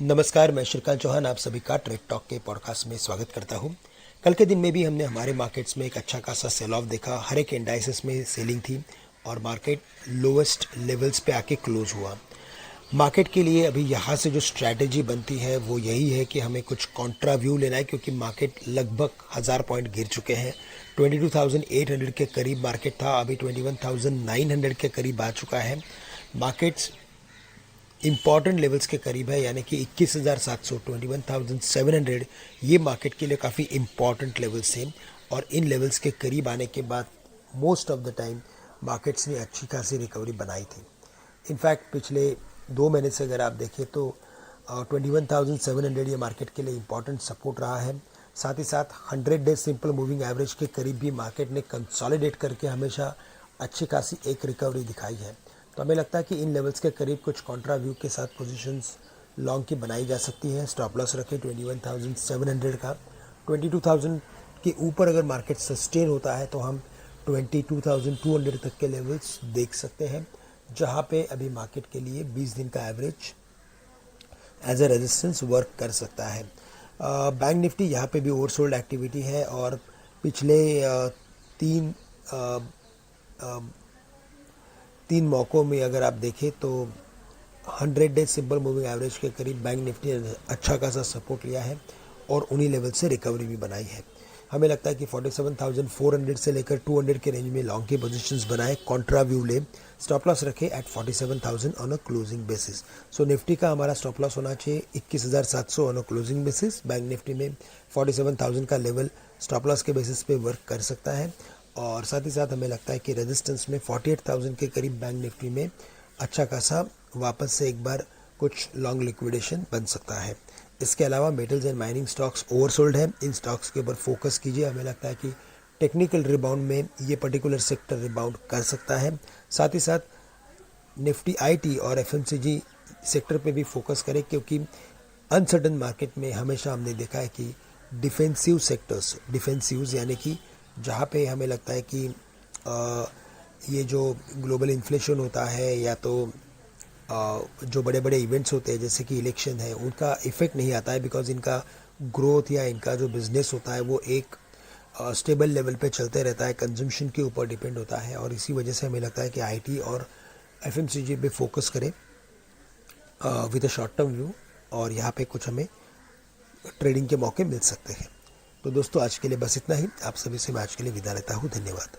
नमस्कार, मैं श्रीकांत चौहान आप सभी का ट्रेड टॉक के पॉडकास्ट में स्वागत करता हूं। कल के दिन में भी हमने हमारे मार्केट्स में एक अच्छा खासा सेल ऑफ देखा। हर एक इंडाइसेस में सेलिंग थी और मार्केट लोवेस्ट लेवल्स पे आके क्लोज हुआ। मार्केट के लिए अभी यहाँ से जो स्ट्रैटेजी बनती है वो यही है कि हमें कुछ कॉन्ट्रा व्यू लेना है, क्योंकि मार्केट लगभग 1000 पॉइंट गिर चुके हैं। 22,800 के करीब मार्केट था, अभी 21,900 के करीब आ चुका है। मार्केट्स इम्पॉर्टेंट लेवल्स के करीब है, यानी कि 21,700 21,700 ये मार्केट के लिए काफ़ी इम्पॉर्टेंट लेवल्स हैं। और इन लेवल्स के करीब आने के बाद most of the time markets ने अच्छी खासी रिकवरी बनाई थी। इनफैक्ट पिछले 2 महीने से अगर आप देखें तो 21,700 ये मार्केट के लिए इम्पॉर्टेंट सपोर्ट रहा है। साथ ही साथ 100 डेज सिंपल मूविंग एवरेज के करीब भी मार्केट ने कंसोलिडेट करके हमेशा अच्छी खासी एक रिकवरी दिखाई है। तो हमें लगता है कि इन लेवल्स के करीब कुछ कॉन्ट्रा व्यू के साथ पोजीशंस लॉन्ग की बनाई जा सकती है। स्टॉप लॉस रखें 21,700 का। 22,000 के ऊपर अगर मार्केट सस्टेन होता है तो हम 22,200 तक के लेवल्स देख सकते हैं, जहां पे अभी मार्केट के लिए 20 दिन का average as a resistance work कर सकता है। बैंक निफ्टी यहाँ पे भी ओवरसोल्ड एक्टिविटी है और पिछले तीन तीन मौक़ों में अगर आप देखें तो 100 डेज सिंपल मूविंग एवरेज के करीब बैंक निफ्टी ने अच्छा खासा सपोर्ट लिया है और उन्हीं लेवल से रिकवरी भी बनाई है। हमें लगता है कि 47,400 से लेकर 200 के रेंज में लॉन्ग की पोजीशंस बनाए, कॉन्ट्रा व्यू ले, स्टॉप लॉस रखे at 47,000 on a closing basis. So Nifty का हमारा स्टॉप लॉस होना चाहिए 21,700 on a closing basis. Bank Nifty में 47,000 का लेवल स्टॉप लॉस के बेसिस पे वर्क कर सकता है और साथ ही साथ हमें लगता है कि रेजिस्टेंस में 48,000 के करीब बैंक निफ्टी में अच्छा खासा वापस से एक बार कुछ लॉन्ग लिक्विडेशन बन सकता है। इसके अलावा metals and mining stocks oversold है, इन स्टॉक्स के ऊपर फोकस कीजिए। हमें लगता है कि टेक्निकल रिबाउंड में ये पर्टिकुलर सेक्टर रिबाउंड कर सकता है। साथ ही साथ निफ्टी आईटी और एफएमसीजी सेक्टर पे भी फोकस करें, क्योंकि अनसर्टन मार्केट में हमेशा हमने देखा है कि डिफेंसिव सेक्टर्स, डिफेंसिव्स यानी कि जहाँ पे हमें लगता है कि ये जो ग्लोबल इन्फ्लेशन होता है या तो जो बड़े बड़े इवेंट्स होते हैं जैसे कि इलेक्शन है, उनका इफ़ेक्ट नहीं आता है, बिकॉज इनका ग्रोथ या इनका जो बिजनेस होता है वो एक स्टेबल लेवल पे चलते रहता है, कंजम्पशन के ऊपर डिपेंड होता है। और इसी वजह से हमें लगता है कि आईटी और एफएमसीजी पे फोकस करें with a short term view, और यहाँ पे कुछ हमें ट्रेडिंग के मौके मिल सकते हैं। तो दोस्तों आज के लिए बस इतना ही। आप सभी से मैं आज के लिए विदा लेता हूँ। धन्यवाद।